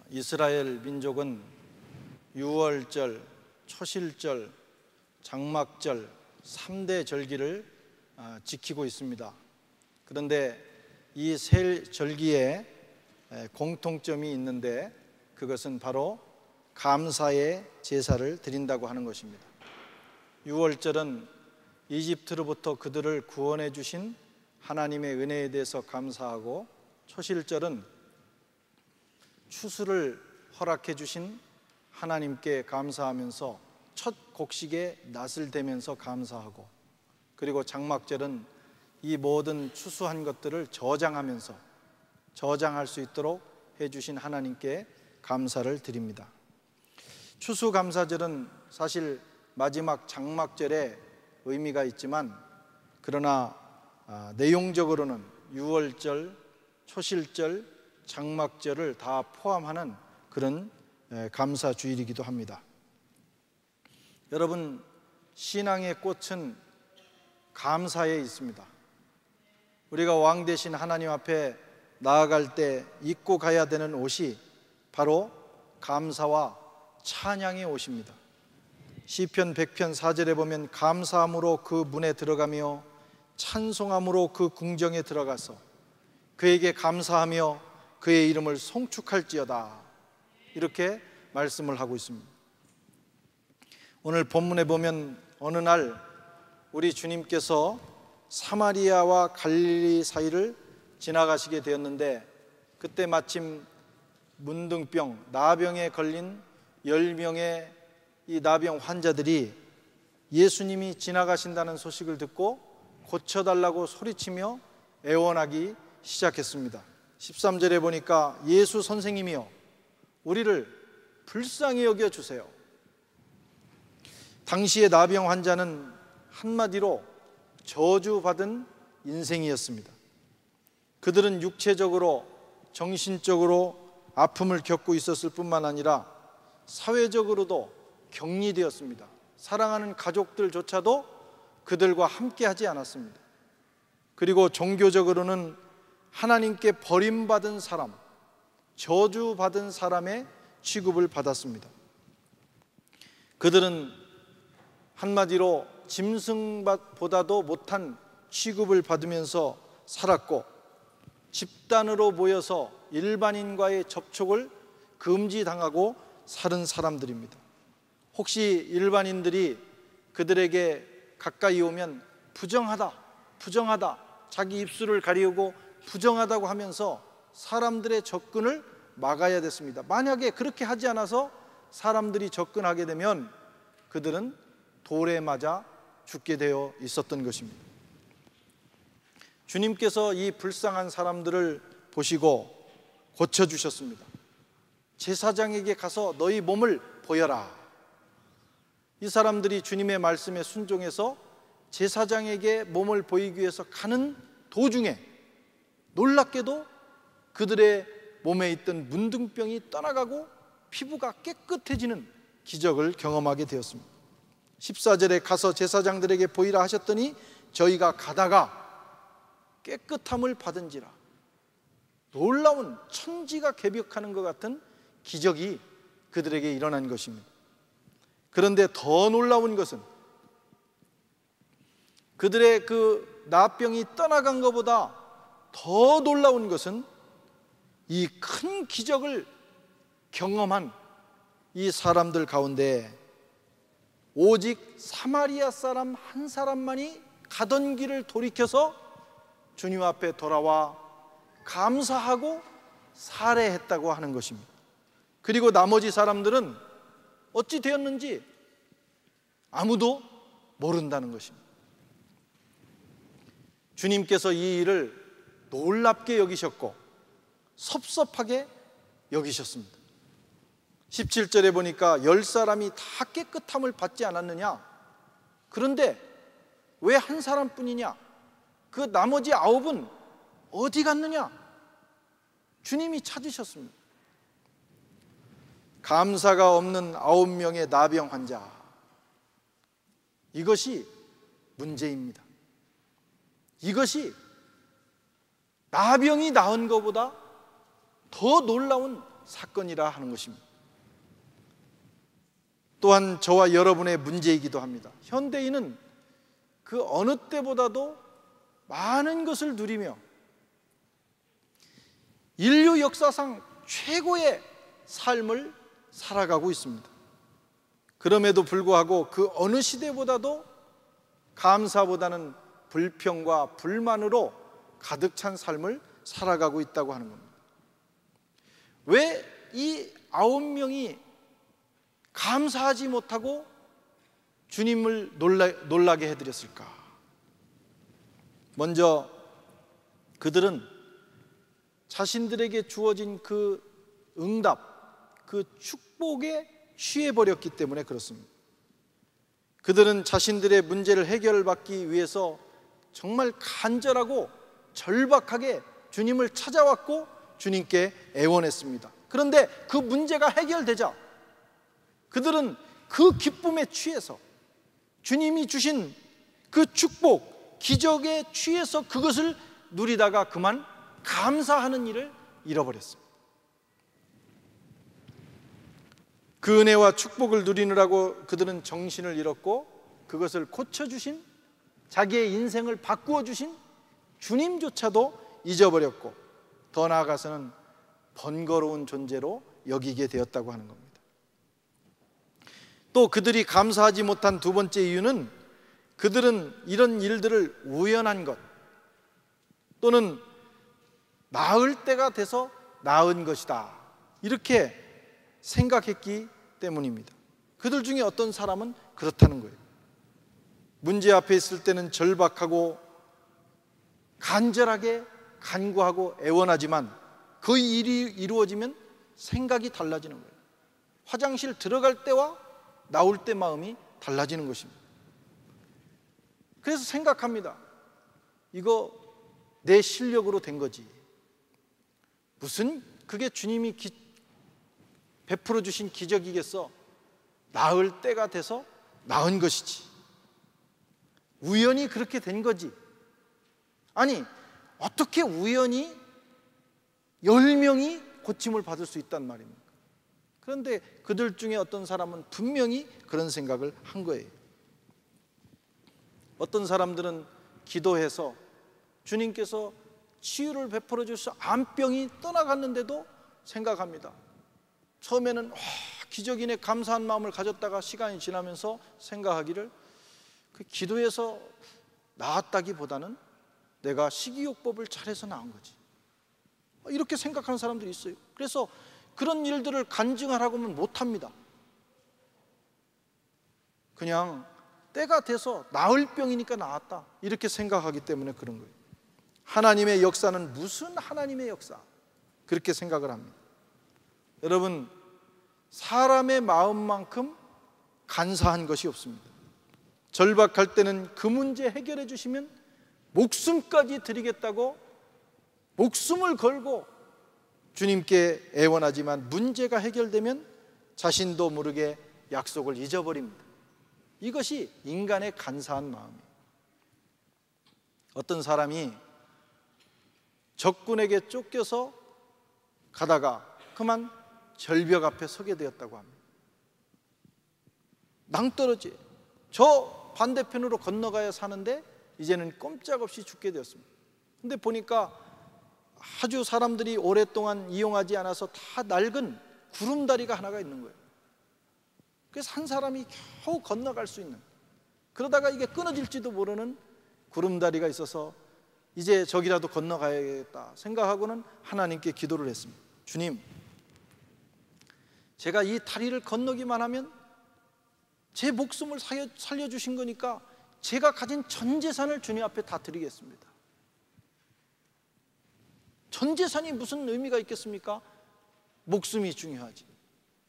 이스라엘 민족은 유월절, 초실절, 장막절 3대 절기를 지키고 있습니다. 그런데 이 세 절기에 공통점이 있는데 그것은 바로 감사의 제사를 드린다고 하는 것입니다. 유월절은 이집트로부터 그들을 구원해 주신 하나님의 은혜에 대해서 감사하고, 초실절은 추수를 허락해 주신 하나님께 감사하면서 첫 곡식의 낫을 대면서 감사하고, 그리고 장막절은 이 모든 추수한 것들을 저장할 수 있도록 해주신 하나님께 감사를 드립니다. 추수감사절은 사실 마지막 장막절에 의미가 있지만, 그러나 내용적으로는 유월절, 초실절, 장막절을 다 포함하는 그런 감사주일이기도 합니다. 여러분, 신앙의 꽃은 감사에 있습니다. 우리가 왕 되신 하나님 앞에 나아갈 때 입고 가야 되는 옷이 바로 감사와 찬양의 옷입니다. 시편 100편 4절에 보면 감사함으로 그 문에 들어가며 찬송함으로 그 궁정에 들어가서 그에게 감사하며 그의 이름을 송축할지어다, 이렇게 말씀을 하고 있습니다. 오늘 본문에 보면 어느 날 우리 주님께서 사마리아와 갈릴리 사이를 지나가시게 되었는데, 그때 마침 문둥병, 나병에 걸린 10명의 이 나병 환자들이 예수님이 지나가신다는 소식을 듣고 고쳐달라고 소리치며 애원하기 시작했습니다. 13절에 보니까 예수 선생님이여 우리를 불쌍히 여겨주세요. 당시의 나병 환자는 한마디로 저주받은 인생이었습니다. 그들은 육체적으로, 정신적으로 아픔을 겪고 있었을 뿐만 아니라 사회적으로도 격리되었습니다. 사랑하는 가족들조차도 그들과 함께 하지 않았습니다. 그리고 종교적으로는 하나님께 버림받은 사람, 저주받은 사람의 취급을 받았습니다. 그들은 한마디로 짐승보다도 못한 취급을 받으면서 살았고, 집단으로 모여서 일반인과의 접촉을 금지당하고 사는 사람들입니다. 혹시 일반인들이 그들에게 가까이 오면 부정하다, 자기 입술을 가리우고 부정하다고 하면서 사람들의 접근을 막아야 됐습니다. 만약에 그렇게 하지 않아서 사람들이 접근하게 되면 그들은 돌에 맞아 죽게 되어 있었던 것입니다. 주님께서 이 불쌍한 사람들을 보시고 고쳐주셨습니다. 제사장에게 가서 너희 몸을 보여라. 이 사람들이 주님의 말씀에 순종해서 제사장에게 몸을 보이기 위해서 가는 도중에 놀랍게도 그들의 몸에 있던 문둥병이 떠나가고 피부가 깨끗해지는 기적을 경험하게 되었습니다. 14절에 가서 제사장들에게 보이라 하셨더니 저희가 가다가 깨끗함을 받은지라. 놀라운, 천지가 개벽하는 것 같은 기적이 그들에게 일어난 것입니다. 그런데 더 놀라운 것은 그들의 그 나병이 떠나간 것보다 더 놀라운 것은 이 큰 기적을 경험한 이 사람들 가운데 오직 사마리아 사람 한 사람만이 가던 길을 돌이켜서 주님 앞에 돌아와 감사하고 살해했다고 하는 것입니다. 그리고 나머지 사람들은 어찌 되었는지 아무도 모른다는 것입니다. 주님께서 이 일을 놀랍게 여기셨고 섭섭하게 여기셨습니다. 17절에 보니까 10사람이 다 깨끗함을 받지 않았느냐? 그런데 왜 한 사람뿐이냐? 그 나머지 9은 어디 갔느냐? 주님이 찾으셨습니다. 감사가 없는 9명의 나병 환자, 이것이 문제입니다. 이것이 나병이 나은 것보다 더 놀라운 사건이라 하는 것입니다. 또한 저와 여러분의 문제이기도 합니다. 현대인은 그 어느 때보다도 많은 것을 누리며 인류 역사상 최고의 삶을 살아가고 있습니다. 그럼에도 불구하고 그 어느 시대보다도 감사보다는 불평과 불만으로 가득 찬 삶을 살아가고 있다고 하는 겁니다. 왜 이 9명이 감사하지 못하고 주님을 놀라게 해드렸을까? 먼저 그들은 자신들에게 주어진 그 응답, 그 축복에 취해버렸기 때문에 그렇습니다. 그들은 자신들의 문제를 해결받기 위해서 정말 간절하고 절박하게 주님을 찾아왔고 주님께 애원했습니다. 그런데 그 문제가 해결되자 그들은 그 기쁨에 취해서 주님이 주신 그 축복, 기적에 취해서 그것을 누리다가 그만 감사하는 일을 잃어버렸습니다. 그 은혜와 축복을 누리느라고 그들은 정신을 잃었고 그것을 고쳐주신, 자기의 인생을 바꾸어 주신 주님조차도 잊어버렸고 더 나아가서는 번거로운 존재로 여기게 되었다고 하는 겁니다. 또 그들이 감사하지 못한 두 번째 이유는 그들은 이런 일들을 우연한 것 또는 나을 때가 돼서 나은 것이다 이렇게 생각했기 때문입니다. 그들 중에 어떤 사람은 그렇다는 거예요. 문제 앞에 있을 때는 절박하고 간절하게 간구하고 애원하지만 그 일이 이루어지면 생각이 달라지는 거예요. 화장실 들어갈 때와 나올 때 마음이 달라지는 것입니다. 그래서 생각합니다. 이거 내 실력으로 된 거지. 무슨 그게 주님이 베풀어 주신 기적이겠어. 나을 때가 돼서 나은 것이지. 우연히 그렇게 된 거지. 아니, 어떻게 우연히 10명이 고침을 받을 수 있단 말입니까? 그런데 그들 중에 어떤 사람은 분명히 그런 생각을 한 거예요. 어떤 사람들은 기도해서 주님께서 치유를 베풀어 주셔서 암병이 떠나갔는데도 생각합니다. 처음에는 기적이네 감사한 마음을 가졌다가 시간이 지나면서 생각하기를 그 기도해서 나았다기보다는 내가 식이요법을 잘해서 나은 거지. 이렇게 생각하는 사람들이 있어요. 그래서 그런 일들을 간증하라고 하면 못합니다. 그냥 때가 돼서 나을 병이니까 나았다 이렇게 생각하기 때문에 그런 거예요. 하나님의 역사는 무슨 하나님의 역사? 그렇게 생각을 합니다. 여러분, 사람의 마음만큼 간사한 것이 없습니다. 절박할 때는 그 문제 해결해 주시면 목숨까지 드리겠다고 목숨을 걸고 주님께 애원하지만 문제가 해결되면 자신도 모르게 약속을 잊어버립니다. 이것이 인간의 간사한 마음이에요. 어떤 사람이 적군에게 쫓겨서 가다가 그만 절벽 앞에 서게 되었다고 합니다. 낭떠러지 저 반대편으로 건너가야 사는데 이제는 꼼짝없이 죽게 되었습니다. 근데 보니까 아주 사람들이 오랫동안 이용하지 않아서 다 낡은 구름다리가 하나가 있는 거예요. 그래서 한 사람이 겨우 건너갈 수 있는, 그러다가 이게 끊어질지도 모르는 구름다리가 있어서 이제 저기라도 건너가야겠다 생각하고는 하나님께 기도를 했습니다. 주님, 제가 이 다리를 건너기만 하면 제 목숨을 살려주신 거니까 제가 가진 전 재산을 주님 앞에 다 드리겠습니다. 전 재산이 무슨 의미가 있겠습니까? 목숨이 중요하지.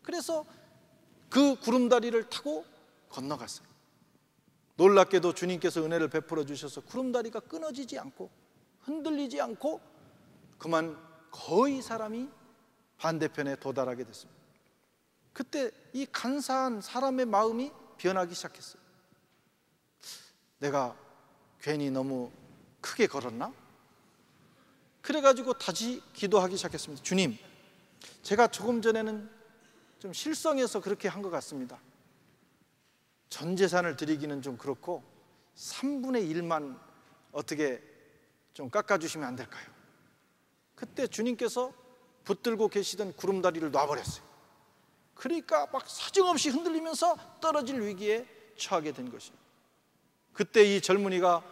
그래서 그 구름다리를 타고 건너갔어요. 놀랍게도 주님께서 은혜를 베풀어 주셔서 구름다리가 끊어지지 않고 흔들리지 않고 그만 거의 사람이 반대편에 도달하게 됐습니다. 그때 이 간사한 사람의 마음이 변하기 시작했어요. 내가 괜히 너무 크게 걸었나? 그래가지고 다시 기도하기 시작했습니다. 주님, 제가 조금 전에는 좀 실성해서 그렇게 한 것 같습니다. 전 재산을 드리기는 좀 그렇고 3분의 1만 어떻게 좀 깎아주시면 안 될까요? 그때 주님께서 붙들고 계시던 구름다리를 놔버렸어요. 그러니까 막 사정없이 흔들리면서 떨어질 위기에 처하게 된 것입니다. 그때 이 젊은이가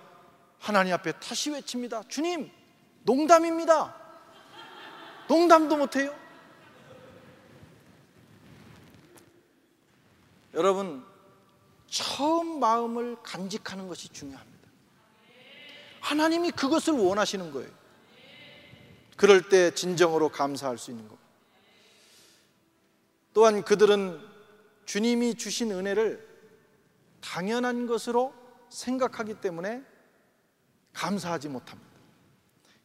하나님 앞에 다시 외칩니다. 주님, 농담입니다. 농담도 못해요? 여러분, 처음 마음을 간직하는 것이 중요합니다. 하나님이 그것을 원하시는 거예요. 그럴 때 진정으로 감사할 수 있는 겁니다. 또한 그들은 주님이 주신 은혜를 당연한 것으로 생각하기 때문에 감사하지 못합니다.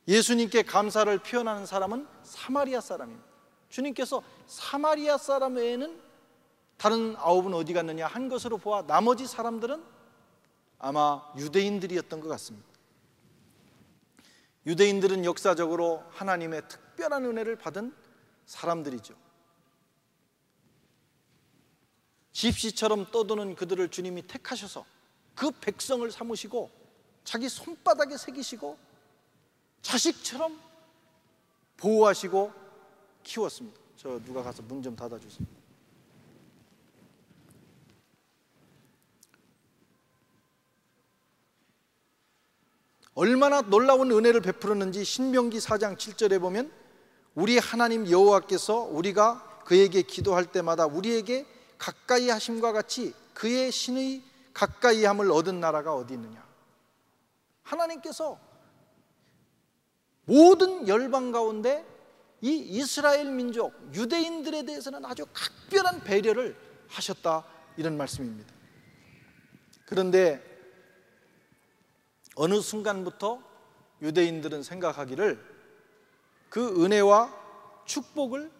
예수님께 감사를 표현하는 사람은 사마리아 사람입니다. 주님께서 사마리아 사람 외에는 다른 9은 어디 갔느냐 한 것으로 보아 나머지 사람들은 아마 유대인들이었던 것 같습니다. 유대인들은 역사적으로 하나님의 특별한 은혜를 받은 사람들이죠. 집시처럼 떠도는 그들을 주님이 택하셔서 그 백성을 삼으시고 자기 손바닥에 새기시고 자식처럼 보호하시고 키웠습니다. 저 누가 가서 문 좀 닫아주세요. 얼마나 놀라운 은혜를 베풀었는지 신명기 4장 7절에 보면 우리 하나님 여호와께서 우리가 그에게 기도할 때마다 우리에게 가까이 하심과 같이 그의 신의 가까이함을 얻은 나라가 어디 있느냐. 하나님께서 모든 열방 가운데 이 이스라엘 민족 유대인들에 대해서는 아주 각별한 배려를 하셨다, 이런 말씀입니다. 그런데 어느 순간부터 유대인들은 생각하기를 그 은혜와 축복을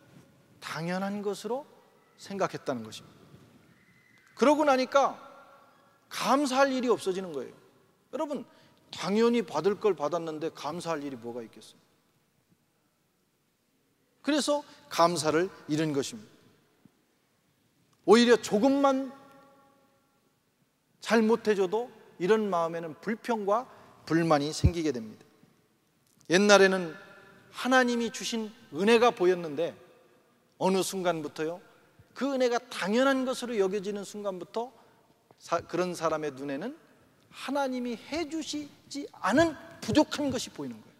당연한 것으로 생각했다는 것입니다. 그러고 나니까 감사할 일이 없어지는 거예요. 여러분, 당연히 받을 걸 받았는데 감사할 일이 뭐가 있겠어요? 그래서 감사를 잃은 것입니다. 오히려 조금만 잘못해줘도 이런 마음에는 불평과 불만이 생기게 됩니다. 옛날에는 하나님이 주신 은혜가 보였는데 어느 순간부터요, 그 은혜가 당연한 것으로 여겨지는 순간부터 그런 사람의 눈에는 하나님이 해주시지 않은 부족한 것이 보이는 거예요.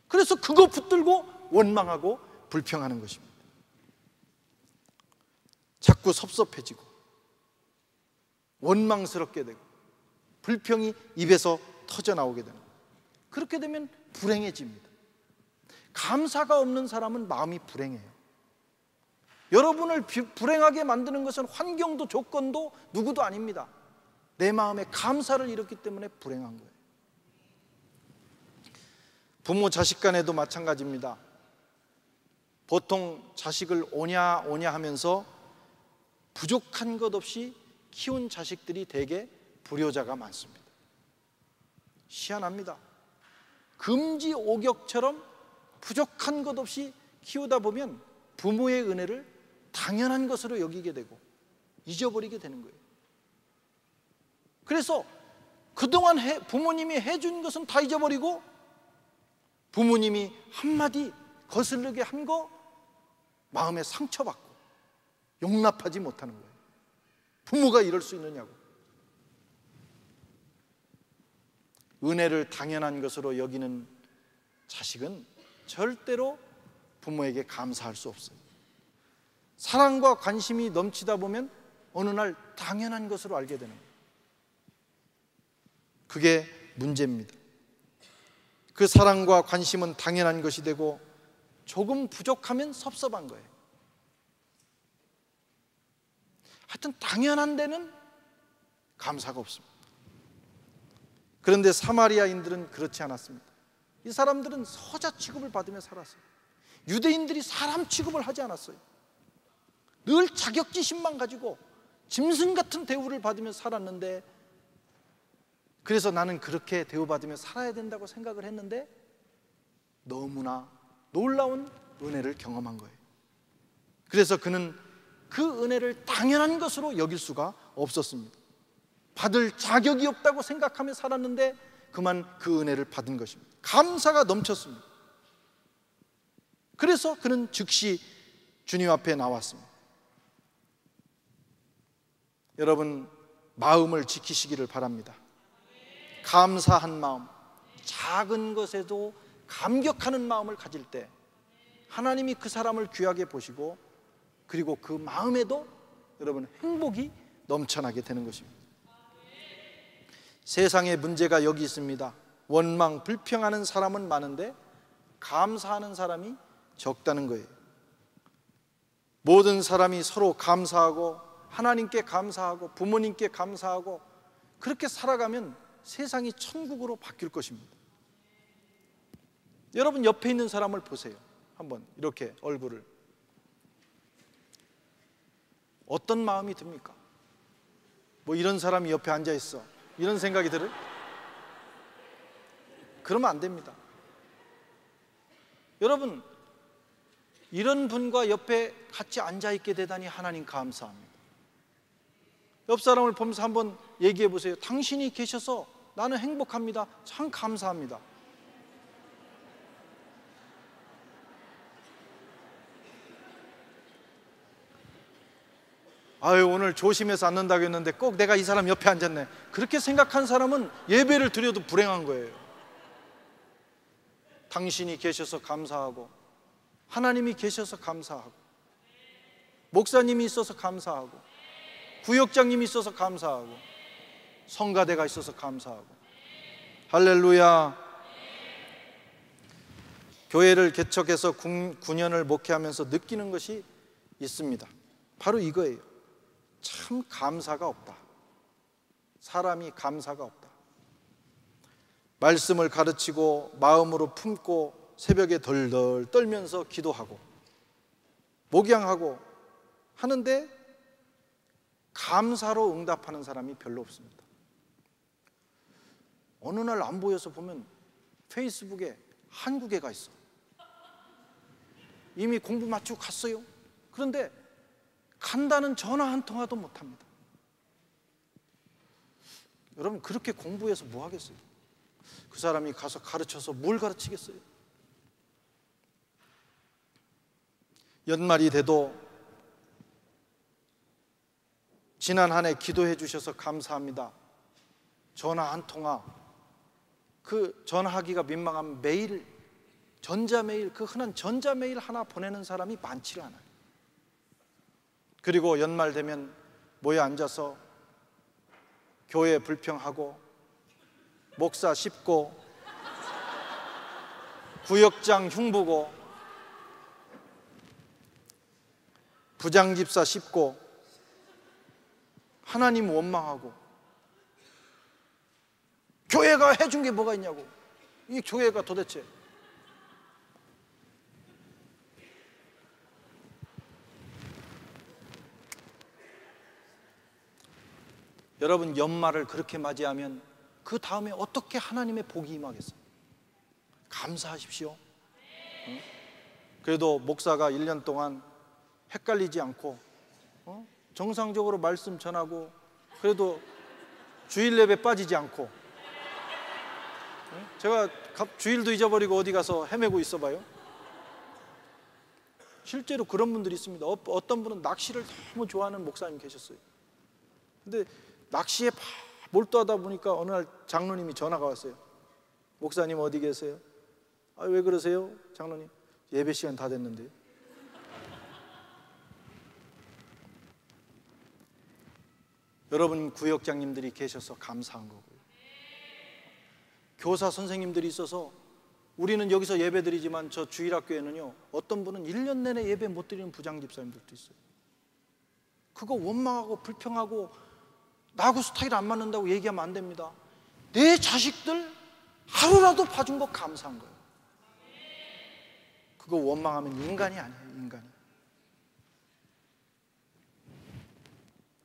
그래서 그거 붙들고 원망하고 불평하는 것입니다. 자꾸 섭섭해지고 원망스럽게 되고 불평이 입에서 터져나오게 되는 거예요. 그렇게 되면 불행해집니다. 감사가 없는 사람은 마음이 불행해요. 여러분을 불행하게 만드는 것은 환경도 조건도 누구도 아닙니다. 내 마음에 감사를 잃었기 때문에 불행한 거예요. 부모 자식 간에도 마찬가지입니다. 보통 자식을 오냐 오냐 하면서 부족한 것 없이 키운 자식들이 대개 불효자가 많습니다. 희한합니다. 금지옥역처럼 부족한 것 없이 키우다 보면 부모의 은혜를 당연한 것으로 여기게 되고 잊어버리게 되는 거예요. 그래서 그동안 부모님이 해준 것은 다 잊어버리고 부모님이 한마디 거슬리게 한 거 마음에 상처받고 용납하지 못하는 거예요. 부모가 이럴 수 있느냐고. 은혜를 당연한 것으로 여기는 자식은 절대로 부모에게 감사할 수 없어요. 사랑과 관심이 넘치다 보면 어느 날 당연한 것으로 알게 되는 거예요. 그게 문제입니다. 그 사랑과 관심은 당연한 것이 되고 조금 부족하면 섭섭한 거예요. 하여튼 당연한 데는 감사가 없습니다. 그런데 사마리아인들은 그렇지 않았습니다. 이 사람들은 서자 취급을 받으며 살았어요. 유대인들이 사람 취급을 하지 않았어요. 늘 자격지심만 가지고 짐승 같은 대우를 받으며 살았는데, 그래서 나는 그렇게 대우받으며 살아야 된다고 생각을 했는데 너무나 놀라운 은혜를 경험한 거예요. 그래서 그는 그 은혜를 당연한 것으로 여길 수가 없었습니다. 받을 자격이 없다고 생각하며 살았는데 그만 그 은혜를 받은 것입니다. 감사가 넘쳤습니다. 그래서 그는 즉시 주님 앞에 나왔습니다. 여러분, 마음을 지키시기를 바랍니다. 감사한 마음, 작은 것에도 감격하는 마음을 가질 때 하나님이 그 사람을 귀하게 보시고 그리고 그 마음에도 여러분 행복이 넘쳐나게 되는 것입니다. 세상의 문제가 여기 있습니다. 원망, 불평하는 사람은 많은데 감사하는 사람이 적다는 거예요. 모든 사람이 서로 감사하고 하나님께 감사하고 부모님께 감사하고 그렇게 살아가면 세상이 천국으로 바뀔 것입니다. 여러분 옆에 있는 사람을 보세요. 한번 이렇게 얼굴을. 어떤 마음이 듭니까? 뭐 이런 사람이 옆에 앉아 있어, 이런 생각이 들어요? 그러면 안 됩니다. 여러분, 이런 분과 옆에 같이 앉아 있게 되다니 하나님 감사합니다. 옆 사람을 보면서 한번 얘기해 보세요. 당신이 계셔서 나는 행복합니다. 참 감사합니다. 아유, 오늘 조심해서 앉는다고 했는데 꼭 내가 이 사람 옆에 앉았네. 그렇게 생각한 사람은 예배를 드려도 불행한 거예요. 당신이 계셔서 감사하고 하나님이 계셔서 감사하고 목사님이 있어서 감사하고 구역장님이 있어서 감사하고 성가대가 있어서 감사하고. 할렐루야. 교회를 개척해서 9년을 목회하면서 느끼는 것이 있습니다. 바로 이거예요. 참 감사가 없다. 사람이 감사가 없다. 말씀을 가르치고 마음으로 품고 새벽에 덜덜 떨면서 기도하고 목양하고 하는데 감사로 응답하는 사람이 별로 없습니다. 어느 날 안 보여서 보면 페이스북에 한국에 가 있어. 이미 공부 마치고 갔어요. 그런데 간다는 전화 한 통화도 못합니다. 여러분, 그렇게 공부해서 뭐 하겠어요? 그 사람이 가서 가르쳐서 뭘 가르치겠어요? 연말이 돼도 지난 한 해 기도해 주셔서 감사합니다. 전화 한 통화, 그 전화하기가 민망하면 메일, 전자메일, 그 흔한 전자메일 하나 보내는 사람이 많지를 않아요. 그리고 연말 되면 모여 앉아서 교회 불평하고 목사 씹고 구역장 흉보고 부장집사 씹고 하나님 원망하고 교회가 해준 게 뭐가 있냐고. 이 교회가 도대체. 여러분, 연말을 그렇게 맞이하면 그 다음에 어떻게 하나님의 복이 임하겠어요? 감사하십시오. 그래도 목사가 1년 동안 헷갈리지 않고 정상적으로 말씀 전하고 그래도 주일 예배 빠지지 않고, 제가 주일도 잊어버리고 어디 가서 헤매고 있어봐요. 실제로 그런 분들이 있습니다. 어떤 분은 낚시를 너무 좋아하는 목사님 계셨어요. 근데 낚시에 몰두하다 보니까 어느 날 장로님이 전화가 왔어요. 목사님 어디 계세요? 아, 왜 그러세요? 장로님, 예배 시간 다 됐는데요. 여러분, 구역장님들이 계셔서 감사한 거고요. 교사 선생님들이 있어서 우리는 여기서 예배 드리지만 저 주일학교에는요, 어떤 분은 1년 내내 예배 못 드리는 부장집사님들도 있어요. 그거 원망하고 불평하고 나하고 스타일 안 맞는다고 얘기하면 안 됩니다. 내 자식들 하루라도 봐준 거 감사한 거예요. 그거 원망하면 인간이 아니에요, 인간이.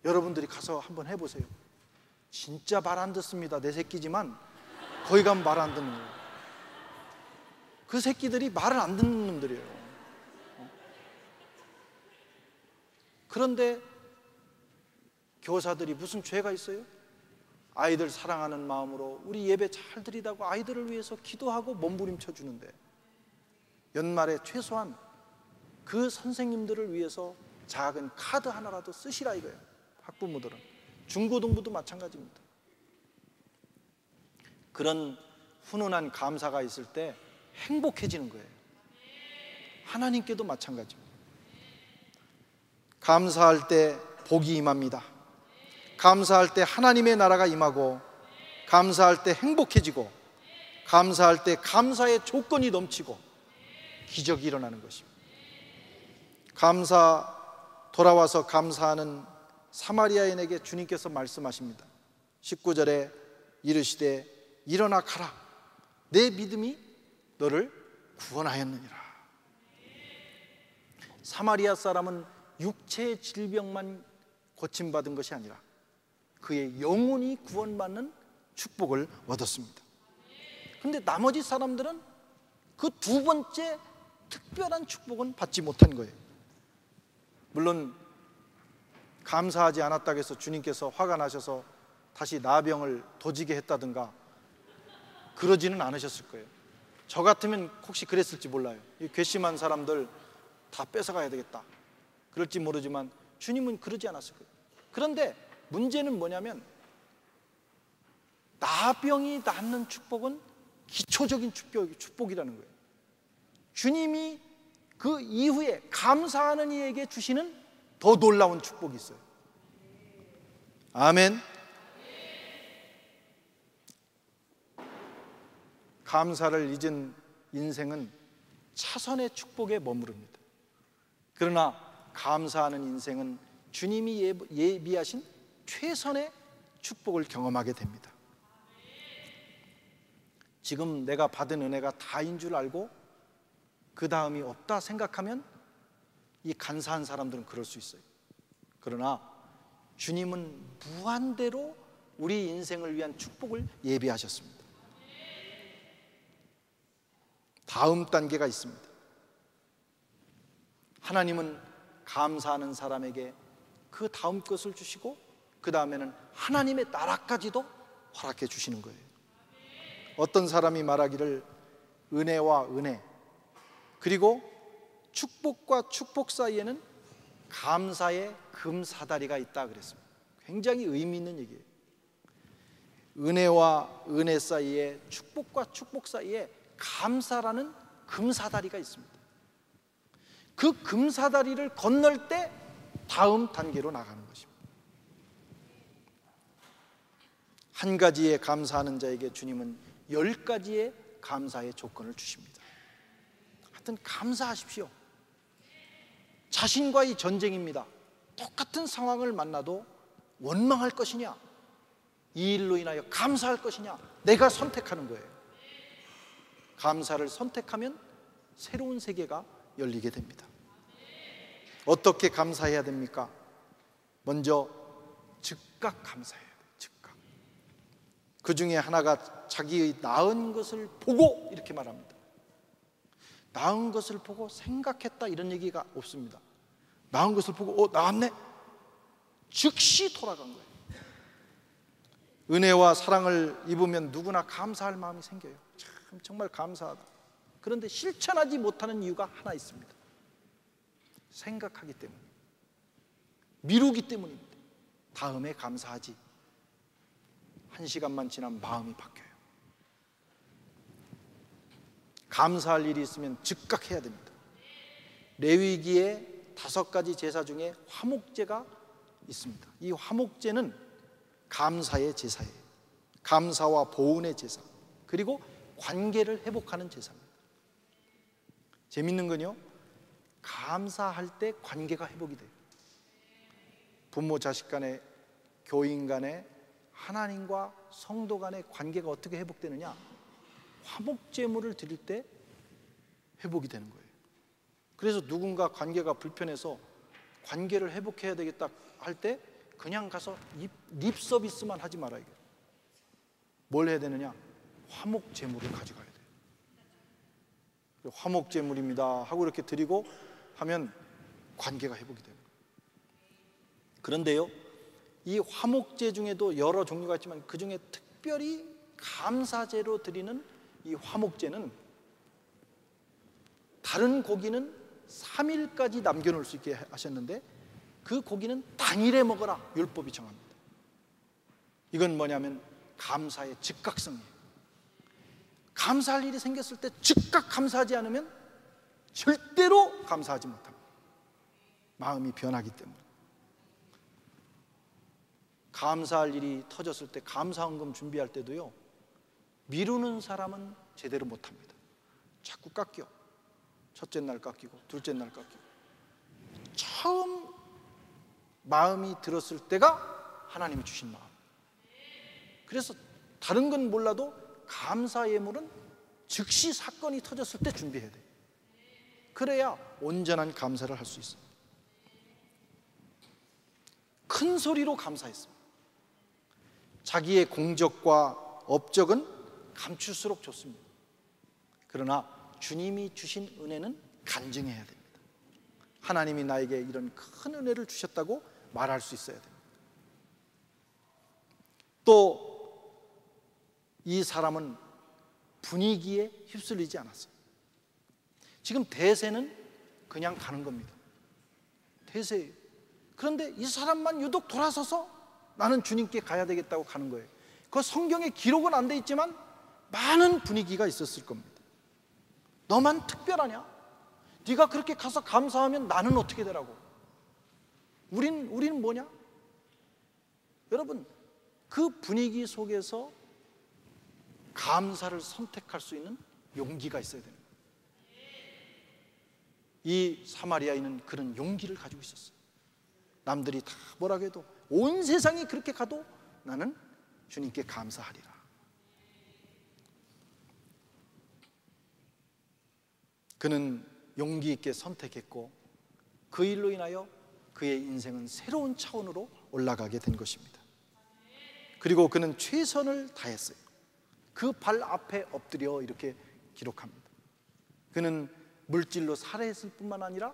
여러분들이 가서 한번 해보세요. 진짜 말 안 듣습니다. 내 새끼지만 거기 가면 말 안 듣는 거예요. 그 새끼들이 말을 안 듣는 놈들이에요. 그런데 교사들이 무슨 죄가 있어요? 아이들 사랑하는 마음으로 우리 예배 잘 드리다고 아이들을 위해서 기도하고 몸부림쳐 주는데 연말에 최소한 그 선생님들을 위해서 작은 카드 하나라도 쓰시라 이거예요. 학부모들은. 중고등부도 마찬가지입니다. 그런 훈훈한 감사가 있을 때 행복해지는 거예요. 하나님께도 마찬가지입니다. 감사할 때 복이 임합니다. 감사할 때 하나님의 나라가 임하고, 감사할 때 행복해지고, 감사할 때 감사의 조건이 넘치고 기적이 일어나는 것입니다. 돌아와서 감사하는 사마리아인에게 주님께서 말씀하십니다. 19절에 이르시되 일어나 가라, 내 믿음이 너를 구원하였느니라. 사마리아 사람은 육체의 질병만 고침받은 것이 아니라 그의 영혼이 구원받는 축복을 얻었습니다. 그런데 나머지 사람들은 그 두 번째 특별한 축복은 받지 못한 거예요. 물론 감사하지 않았다고 해서 주님께서 화가 나셔서 다시 나병을 도지게 했다든가 그러지는 않으셨을 거예요. 저 같으면 혹시 그랬을지 몰라요. 이 괘씸한 사람들 다 뺏어가야 되겠다 그럴지 모르지만 주님은 그러지 않았을 거예요. 그런데 문제는 뭐냐면 나병이 낫는 축복은 기초적인 축복이라는 거예요. 주님이 그 이후에 감사하는 이에게 주시는 더 놀라운 축복이 있어요. 아멘. 감사를 잊은 인생은 차선의 축복에 머무릅니다. 그러나 감사하는 인생은 주님이 예비하신 최선의 축복을 경험하게 됩니다. 지금 내가 받은 은혜가 다인 줄 알고 그 다음이 없다 생각하면 이 간사한 사람들은 그럴 수 있어요. 그러나 주님은 무한대로 우리 인생을 위한 축복을 예비하셨습니다. 다음 단계가 있습니다. 하나님은 감사하는 사람에게 그 다음 것을 주시고 그 다음에는 하나님의 나라까지도 허락해 주시는 거예요. 어떤 사람이 말하기를 은혜와 은혜 그리고 축복과 축복 사이에는 감사의 금사다리가 있다 그랬습니다. 굉장히 의미 있는 얘기예요. 은혜와 은혜 사이에, 축복과 축복 사이에 감사라는 금사다리가 있습니다. 그 금사다리를 건널 때 다음 단계로 나가는 것입니다. 한 가지에 감사하는 자에게 주님은 10가지의 감사의 조건을 주십니다. 하여튼 감사하십시오. 자신과의 전쟁입니다. 똑같은 상황을 만나도 원망할 것이냐, 이 일로 인하여 감사할 것이냐, 내가 선택하는 거예요. 감사를 선택하면 새로운 세계가 열리게 됩니다. 어떻게 감사해야 됩니까? 먼저 즉각 감사해야 돼요. 즉각. 그 중에 하나가 자기의 나은 것을 보고 이렇게 말합니다. 나은 것을 보고 생각했다 이런 얘기가 없습니다. 나은 것을 보고 나왔네? 즉시 돌아간 거예요. 은혜와 사랑을 입으면 누구나 감사할 마음이 생겨요. 참 정말 감사하다. 그런데 실천하지 못하는 이유가 하나 있습니다. 생각하기 때문에, 미루기 때문입니다. 다음에 감사하지. 1시간만 지나면 마음이 바뀌어요. 감사할 일이 있으면 즉각 해야 됩니다. 레위기에 5가지 제사 중에 화목제가 있습니다. 이 화목제는 감사의 제사예요. 감사와 보은의 제사, 그리고 관계를 회복하는 제사입니다. 재밌는 건요, 감사할 때 관계가 회복이 돼요. 부모 자식 간에, 교인 간에, 하나님과 성도 간의 관계가 어떻게 회복되느냐? 화목제물을 드릴 때 회복이 되는 거예요. 그래서 누군가 관계가 불편해서 관계를 회복해야 되겠다 할 때 그냥 가서 립 서비스만 하지 말아야 돼요. 뭘 해야 되느냐? 화목제물을 가져가야 돼요. 화목제물입니다 하고 이렇게 드리고 하면 관계가 회복이 돼요. 그런데요, 이 화목제 중에도 여러 종류가 있지만 그 중에 특별히 감사제로 드리는 이 화목제는 다른 고기는 3일까지 남겨놓을 수 있게 하셨는데 그 고기는 당일에 먹어라 율법이 정합니다. 이건 뭐냐면 감사의 즉각성이에요. 감사할 일이 생겼을 때 즉각 감사하지 않으면 절대로 감사하지 못합니다. 마음이 변하기 때문에. 감사할 일이 터졌을 때 감사헌금 준비할 때도요, 미루는 사람은 제대로 못합니다. 자꾸 깎여. 첫째 날 깎이고 둘째 날 깎이고. 처음 마음이 들었을 때가 하나님이 주신 마음. 그래서 다른 건 몰라도 감사 예물은 즉시 사건이 터졌을 때 준비해야 돼요. 그래야 온전한 감사를 할 수 있어요. 큰 소리로 감사했습니다. 자기의 공적과 업적은 감출수록 좋습니다. 그러나 주님이 주신 은혜는 간증해야 됩니다. 하나님이 나에게 이런 큰 은혜를 주셨다고 말할 수 있어야 됩니다. 또 이 사람은 분위기에 휩쓸리지 않았어요. 지금 대세는 그냥 가는 겁니다. 대세예요. 그런데 이 사람만 유독 돌아서서 나는 주님께 가야 되겠다고 가는 거예요. 그 성경에 기록은 안 돼 있지만 많은 분위기가 있었을 겁니다. 너만 특별하냐? 네가 그렇게 가서 감사하면 나는 어떻게 되라고? 우리는 뭐냐? 여러분, 그 분위기 속에서 감사를 선택할 수 있는 용기가 있어야 됩니다. 이 사마리아인은 그런 용기를 가지고 있었어요. 남들이 다 뭐라고 해도 온 세상이 그렇게 가도 나는 주님께 감사하리라. 그는 용기 있게 선택했고 그 일로 인하여 그의 인생은 새로운 차원으로 올라가게 된 것입니다. 그리고 그는 최선을 다했어요. 그 발 앞에 엎드려 이렇게 기록합니다. 그는 물질로 살해했을 뿐만 아니라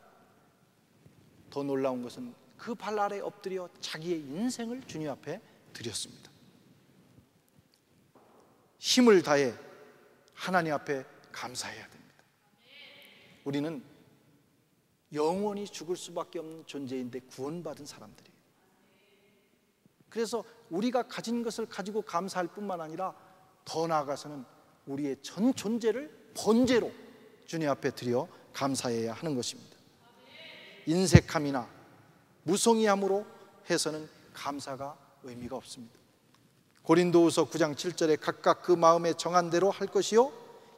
더 놀라운 것은 그 발 아래 엎드려 자기의 인생을 주님 앞에 드렸습니다. 힘을 다해 하나님 앞에 감사해야 됩니다. 우리는 영원히 죽을 수밖에 없는 존재인데 구원받은 사람들이에요. 그래서 우리가 가진 것을 가지고 감사할 뿐만 아니라 더 나아가서는 우리의 전 존재를 번제로 주님 앞에 드려 감사해야 하는 것입니다. 인색함이나 무성의함으로 해서는 감사가 의미가 없습니다. 고린도후서 9장 7절에 각각 그 마음에 정한 대로 할 것이요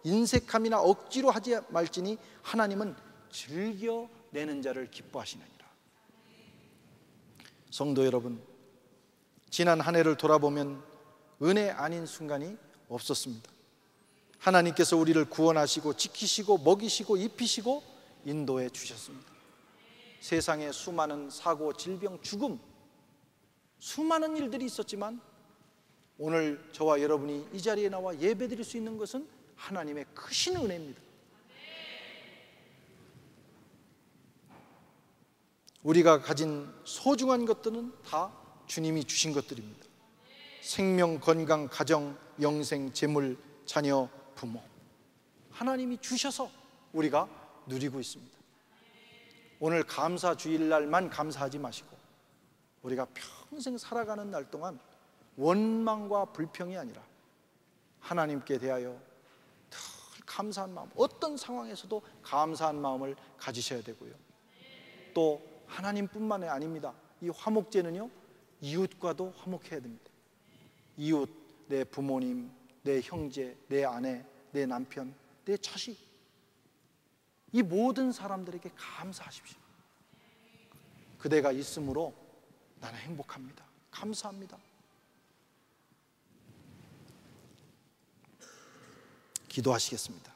인색함이나 억지로 하지 말지니 하나님은 즐겨 내는 자를 기뻐하시느니라. 성도 여러분, 지난 한 해를 돌아보면 은혜 아닌 순간이 없었습니다. 하나님께서 우리를 구원하시고 지키시고 먹이시고 입히시고 인도해 주셨습니다. 세상에 수많은 사고, 질병, 죽음, 수많은 일들이 있었지만 오늘 저와 여러분이 이 자리에 나와 예배드릴 수 있는 것은 하나님의 크신 은혜입니다. 우리가 가진 소중한 것들은 다 주님이 주신 것들입니다. 생명, 건강, 가정, 영생, 재물, 자녀, 부모, 하나님이 주셔서 우리가 누리고 있습니다. 오늘 감사 주일날만 감사하지 마시고 우리가 평생 살아가는 날 동안 원망과 불평이 아니라 하나님께 대하여 늘 감사한 마음, 어떤 상황에서도 감사한 마음을 가지셔야 되고요. 또 하나님뿐만이 아닙니다. 이 화목제는요, 이웃과도 화목해야 됩니다. 이웃, 내 부모님, 내 형제, 내 아내, 내 남편, 내 자식, 이 모든 사람들에게 감사하십시오. 그대가 있으므로 나는 행복합니다. 감사합니다. 기도하시겠습니다.